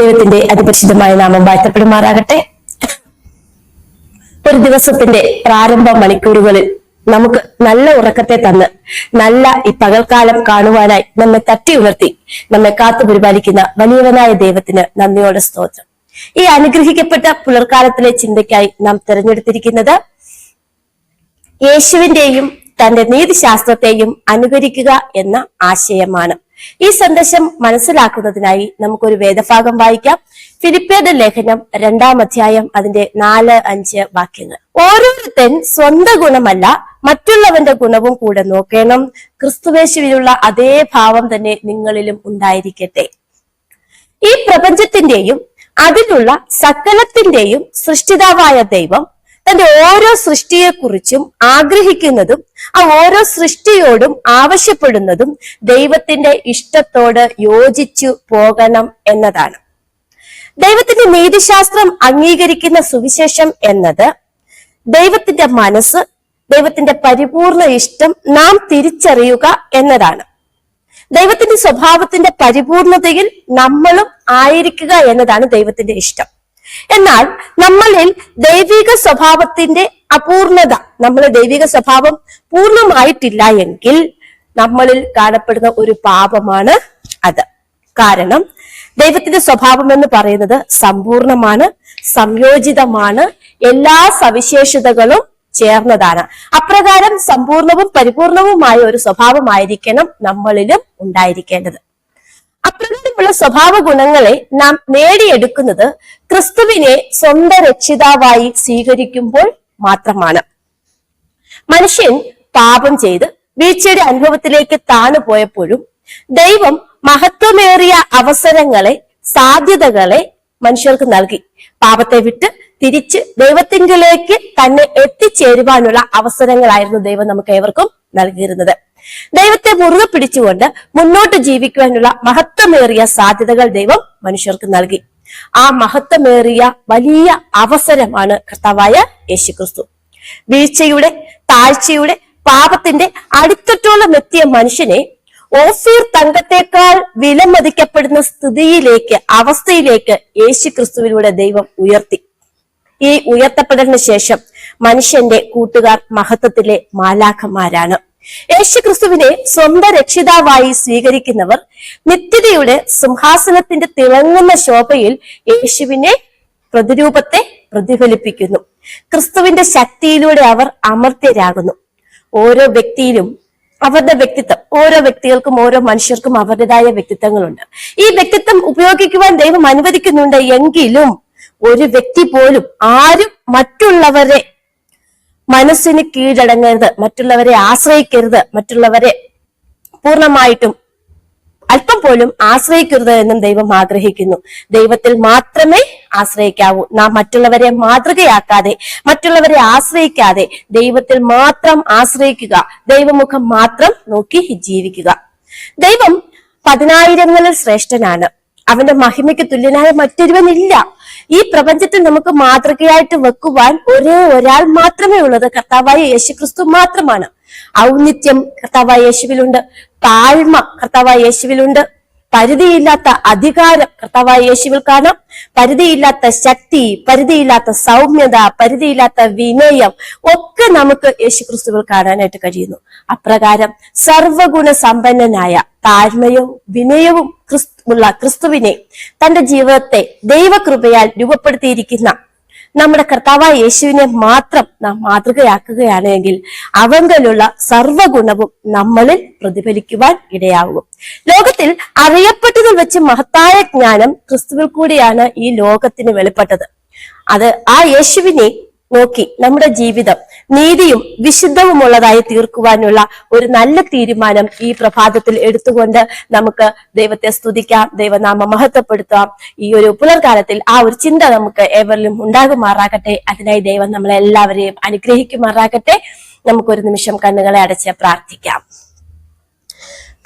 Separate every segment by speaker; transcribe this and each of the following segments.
Speaker 1: ദൈവത്തിന്റെ അതിപരിശുദ്ധമായ നാമം വാഴ്ത്തപ്പെടുമാറാകട്ടെ. ഒരു ദിവസത്തിന്റെ പ്രാരംഭ മണിക്കൂറുകളിൽ നമുക്ക് നല്ല ഉറക്കത്തെ തന്ന് നല്ല ഈ പകൽക്കാലം കാണുവാനായി നമ്മെ തട്ടി ഉണർത്തി നമ്മെ കാത്തു പരിപാലിക്കുന്ന വലിയവനായ ദൈവത്തിന് നന്ദിയോടെ സ്തോത്രം. ഈ അനുഗ്രഹിക്കപ്പെട്ട പുലർക്കാലത്തിലെ ചിന്തയ്ക്കായി നാം തിരഞ്ഞെടുത്തിരിക്കുന്നത് യേശുവിന്റെയും തന്റെ നീതിശാസ്ത്രത്തെയും അനുകരിക്കുക എന്ന ആശയമാണ്. ഈ സന്ദേശം മനസ്സിലാക്കുന്നതിനായി നമുക്കൊരു വേദഭാഗം വായിക്കാം. ഫിലിപ്പിയരുടെ ലേഖനം 2-ാം അധ്യായം അതിന്റെ 4-5 വാക്യങ്ങൾ. ഓരോരുത്തൻ സ്വന്തം ഗുണമല്ല മറ്റുള്ളവന്റെ ഗുണവും കൂടെ നോക്കണം. ക്രിസ്തുവേശുവിലുള്ള അതേ ഭാവം തന്നെ നിങ്ങളിലും ഉണ്ടായിരിക്കട്ടെ. ഈ പ്രപഞ്ചത്തിന്റെയും അതിലുള്ള സകലത്തിന്റെയും സൃഷ്ടിതാവായ ദൈവം തന്റെ ഓരോ സൃഷ്ടിയെക്കുറിച്ചും ആഗ്രഹിക്കുന്നതും ആ ഓരോ സൃഷ്ടിയോടും ആവശ്യപ്പെടുന്നതും ദൈവത്തിന്റെ ഇഷ്ടത്തോട് യോജിച്ചു പോകണം എന്നതാണ്. ദൈവത്തിന്റെ നീതിശാസ്ത്രം അംഗീകരിക്കുന്ന സുവിശേഷം എന്നത് ദൈവത്തിന്റെ മനസ്സ്, ദൈവത്തിന്റെ പരിപൂർണ ഇഷ്ടം നാം തിരിച്ചറിയുക എന്നതാണ്. ദൈവത്തിന്റെ സ്വഭാവത്തിന്റെ പരിപൂർണതയിൽ നമ്മളും ആയിരിക്കുക എന്നതാണ് ദൈവത്തിന്റെ ഇഷ്ടം. എന്നാൽ നമ്മളിൽ ദൈവിക സ്വഭാവത്തിന്റെ അപൂർണത, നമ്മളെ ദൈവിക സ്വഭാവം പൂർണ്ണമായിട്ടില്ല എങ്കിൽ നമ്മളിൽ കാണപ്പെടുന്ന ഒരു പാപമാണ് അത്. കാരണം ദൈവത്തിന്റെ സ്വഭാവം എന്ന് പറയുന്നത് സമ്പൂർണമാണ്, സംയോജിതമാണ്, എല്ലാ സവിശേഷതകളും ചേർന്നതാണ്. അപ്രകാരം സമ്പൂർണവും പരിപൂർണവുമായ ഒരു സ്വഭാവമായിരിക്കണം നമ്മളിലും ഉണ്ടായിരിക്കേണ്ടത്. അപ്രകാരമുള്ള സ്വഭാവ ഗുണങ്ങളെ നാം നേടിയെടുക്കുന്നത് ക്രിസ്തുവിനെ സ്വന്തം രക്ഷിതാവായി സ്വീകരിക്കുമ്പോൾ മാത്രമാണ്. മനുഷ്യൻ പാപം ചെയ്ത് വീഴ്ചയുടെ അനുഭവത്തിലേക്ക് താണു പോയപ്പോഴും ദൈവം മഹത്വമേറിയ അവസരങ്ങളെ, സാധ്യതകളെ മനുഷ്യർക്ക് നൽകി. പാപത്തെ വിട്ട് തിരിച്ച് ദൈവത്തിങ്കിലേക്ക് തന്നെ എത്തിച്ചേരുവാനുള്ള അവസരങ്ങളായിരുന്നു ദൈവം നമുക്ക് ഏവർക്കും നൽകിയിരുന്നത്. ദൈവത്തെ മുറുകെ പിടിച്ചുകൊണ്ട് മുന്നോട്ട് ജീവിക്കുവാനുള്ള മഹത്വമേറിയ സാധ്യതകൾ ദൈവം മനുഷ്യർക്ക് നൽകി. ആ മഹത്വമേറിയ വലിയ അവസരമാണ് കർത്താവായ യേശുക്രിസ്തു. വീഴ്ചയുടെ, താഴ്ചയുടെ, പാപത്തിന്റെ അടിത്തട്ടോളം എത്തിയ മനുഷ്യനെ ഓഫീർ തങ്കത്തെക്കാൾ വിലമതിക്കപ്പെടുന്ന അവസ്ഥയിലേക്ക് യേശുക്രിസ്തുവിലൂടെ ദൈവം ഉയർത്തി. ഈ ഉയർത്തപ്പെടലിന് ശേഷം മനുഷ്യന്റെ കൂട്ടുകാർ മഹത്വത്തിലെ മാലാഖമാരാണ്. യേശുക്രിസ്തുവിനെ സ്വന്തം രക്ഷിതാവായി സ്വീകരിക്കുന്നവർ നിത്യതയുടെ സിംഹാസനത്തിന്റെ തിളങ്ങുന്ന ശോഭയിൽ യേശുവിനെ പ്രതിരൂപത്തെ പ്രതിഫലിപ്പിക്കുന്നു. ക്രിസ്തുവിന്റെ ശക്തിയിലൂടെ അവർ അമർത്യരാകുന്നു. ഓരോ വ്യക്തിയിലും അവരുടെ വ്യക്തിത്വം, ഓരോ വ്യക്തികൾക്കും, ഓരോ മനുഷ്യർക്കും അവരുടേതായ വ്യക്തിത്വങ്ങളുണ്ട്. ഈ വ്യക്തിത്വം ഉപയോഗിക്കുവാൻ ദൈവം അനുവദിക്കുന്നുണ്ട്. എങ്കിലും ഒരു വ്യക്തി പോലും ആരും മറ്റുള്ളവരെ മനസ്സിന് കീഴടങ്ങരുത്, മറ്റുള്ളവരെ ആശ്രയിക്കരുത്, മറ്റുള്ളവരെ പൂർണ്ണമായിട്ടും അല്പം പോലും ആശ്രയിക്കരുത് എന്നും ദൈവം ആഗ്രഹിക്കുന്നു. ദൈവത്തിൽ മാത്രമേ ആശ്രയിക്കാവൂ. നാം മറ്റുള്ളവരെ മാതൃകയാക്കാതെ, മറ്റുള്ളവരെ ആശ്രയിക്കാതെ ദൈവത്തിൽ മാത്രം ആശ്രയിക്കുക, ദൈവമുഖം മാത്രം നോക്കി ജീവിക്കുക. ദൈവം 10,000-ങ്ങളിൽ ശ്രേഷ്ഠനാണ്. അവന്റെ മഹിമയ്ക്ക് തുല്യനായ മറ്റൊരുവനില്ല. ഈ പ്രപഞ്ചത്തിൽ നമുക്ക് മാതൃകയായിട്ട് വെക്കുവാൻ ഒരേ ഒരാൾ മാത്രമേ ഉള്ളത്, കർത്താവായ യേശുക്രിസ്തു മാത്രമാണ്. ഔന്നിത്യം കർത്താവായ യേശുവിലുണ്ട്, താഴ്മ കർത്താവായ യേശുവിലുണ്ട്, പരിധിയില്ലാത്ത അധികാരം കർത്താവായ യേശുവിൽ കാണാം, പരിധിയില്ലാത്ത ശക്തി, പരിധിയില്ലാത്ത സൗമ്യത, പരിധിയില്ലാത്ത വിനയം ഒക്കെ നമുക്ക് യേശുക്രിസ്തുവിൽ കാണാനായിട്ട് കഴിയുന്നു. അപ്രകാരം സർവഗുണ സമ്പന്നനായ താഴ്മയും വിനയവും ഉള്ള ക്രിസ്തുവിനെ തന്റെ ജീവിതത്തെ ദൈവകൃപയാൽ രൂപപ്പെടുത്തിയിരിക്കുന്ന നമ്മുടെ കർത്താവായ യേശുവിനെ മാത്രം നാം മാതൃകയാക്കുകയാണ് എങ്കിൽ അവങ്കലുള്ള സർവഗുണവും നമ്മളിൽ പ്രതിഫലിക്കുവാൻ ഇടയാകും. ലോകത്തിൽ അറിയപ്പെട്ടതിൽ വെച്ച് മഹത്തായ ജ്ഞാനം ക്രിസ്തുവിൽ കൂടിയാണ് ഈ ലോകത്തിന് വെളിപ്പെട്ടത്. അത് ആ യേശുവിനെ നോക്കി നമ്മുടെ ജീവിതം നീതിയും വിശുദ്ധവുമുള്ളതായി തീർക്കുവാനുള്ള ഒരു നല്ല തീരുമാനം ഈ പ്രഭാതത്തിൽ എടുത്തുകൊണ്ട് നമുക്ക് ദൈവത്തെ സ്തുതിക്കാം, ദൈവനാമം മഹത്വപ്പെടുത്താം. ഈ ഒരു പുലർകാലത്തിൽ ആ ഒരു ചിന്ത നമുക്ക് ഏവരിലും ഉണ്ടാകുമാറാകട്ടെ. അതിനായി ദൈവം നമ്മളെല്ലാവരെയും അനുഗ്രഹിക്കുമാറാകട്ടെ. നമുക്കൊരു നിമിഷം കണ്ണുകളെ അടച്ച് പ്രാർത്ഥിക്കാം.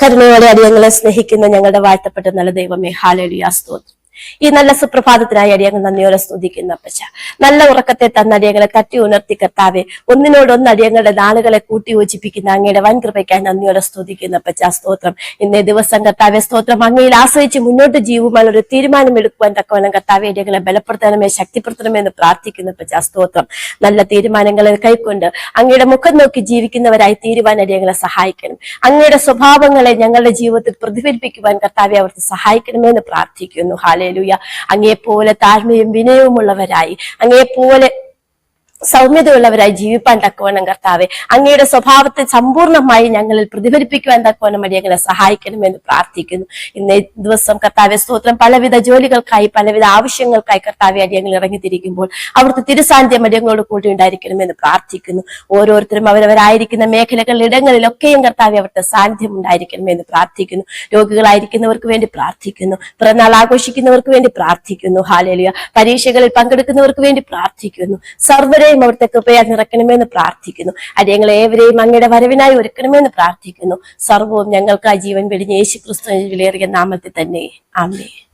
Speaker 1: കരുണയോടെ അടിയങ്ങളെ സ്നേഹിക്കുന്ന ഞങ്ങളുടെ വാഴ്ത്തപ്പെട്ട നല്ല ദൈവമേ, ഹല്ലേലൂയ, സ്തോത്രം. ഈ നല്ല സുപ്രഭാതത്തിനായി അടിയങ്ങൾ നന്ദിയോടെ സ്തുതിക്കുന്ന അപ്പച്ച. നല്ല ഉറക്കത്തെ തന്ന അടിയങ്ങളെ തട്ടി ഉണർത്തി കർത്താവെ, ഒന്നിനോടൊന്ന് അടിയങ്ങളുടെ നാളുകളെ കൂട്ടി യോജിപ്പിക്കുന്ന അങ്ങയുടെ വൻകൃപയ്ക്കായി നന്ദിയോടെ സ്തുതിക്കുന്ന അപ്പച്ച. സ്തോത്രം. ഇന്നേ ദിവസം കർത്താവെ സ്തോത്രം, അങ്ങയിൽ ആശ്രയിച്ച് മുന്നോട്ട് ജീവിക്കുവാൻ ഒരു തീരുമാനം എടുക്കുവാൻ തക്കവണ്ണം കർത്താവെ അടിയങ്ങളെ ബലപ്പെടുത്തണമേ, ശക്തിപ്പെടുത്തണമേ എന്ന് പ്രാർത്ഥിക്കുന്ന അപ്പച്ച. സ്തോത്രം. നല്ല തീരുമാനങ്ങളെ കൈക്കൊണ്ട് അങ്ങയുടെ മുഖം നോക്കി ജീവിക്കുന്നവരായി തീരുവാൻ അടിയങ്ങളെ സഹായിക്കണം. അങ്ങയുടെ സ്വഭാവങ്ങളെ ഞങ്ങളുടെ ജീവിതത്തിൽ പ്രതിഫലിപ്പിക്കുവാൻ കർത്താവെ അവർക്ക് സഹായിക്കണമേ എന്ന് പ്രാർത്ഥിക്കുന്നു. ഹല്ലേലൂയ. അങ്ങയെപ്പോലെ താഴ്മയും വിനയവുമുള്ളവരായി, അങ്ങയെപ്പോലെ സൗമ്യതയുള്ളവരായി ജീവിപ്പാൻ തക്കവണ്ണം കർത്താവെ അങ്ങയുടെ സ്വഭാവത്തെ സമ്പൂർണ്ണമായി ഞങ്ങളിൽ പ്രതിഫലിപ്പിക്കുവാൻ തക്കവണ്ണം അടിയങ്ങളെ സഹായിക്കണമെന്ന് പ്രാർത്ഥിക്കുന്നു. ഇന്നേ ദിവസം കർത്താവെ സ്തോത്രം, പലവിധ ജോലികൾക്കായി പലവിധ ആവശ്യങ്ങൾക്കായി കർത്താവെ അടിയങ്ങൾ ഇറങ്ങിത്തിരിക്കുമ്പോൾ അവിടുത്തെ തിരുസാന്നിധ്യം അടിയങ്ങളോട് കൂടി ഉണ്ടായിരിക്കണമെന്ന് പ്രാർത്ഥിക്കുന്നു. ഓരോരുത്തരും അവരവരായിരിക്കുന്ന മേഖലകളിൽ ഇടങ്ങളിലൊക്കെയും കർത്താവെ അവിടുത്തെ സാന്നിധ്യം ഉണ്ടായിരിക്കണമെന്ന് പ്രാർത്ഥിക്കുന്നു. രോഗികളായിരിക്കുന്നവർക്ക് വേണ്ടി പ്രാർത്ഥിക്കുന്നു. പിറന്നാൾ ആഘോഷിക്കുന്നവർക്ക് വേണ്ടി പ്രാർത്ഥിക്കുന്നു. ഹല്ലേലൂയ. പരീക്ഷകളിൽ പങ്കെടുക്കുന്നവർക്ക് വേണ്ടി പ്രാർത്ഥിക്കുന്നു. സർവ്വരെ അവിടുത്തെ കൃപയാൽ നിറയ്ക്കണമെന്ന് പ്രാർത്ഥിക്കുന്നു. അടിയങ്ങളെ ഏവരെയും അങ്ങയുടെ വരവിനായി ഒരുക്കണമെന്ന് പ്രാർത്ഥിക്കുന്നു. സർവ്വവും ഞങ്ങൾക്ക് ആ ജീവൻ വെടിഞ്ഞ യേശു ക്രിസ്തുവിന്റെ വിലയേറിയ നാമത്തിൽ തന്നെ. ആമേൻ.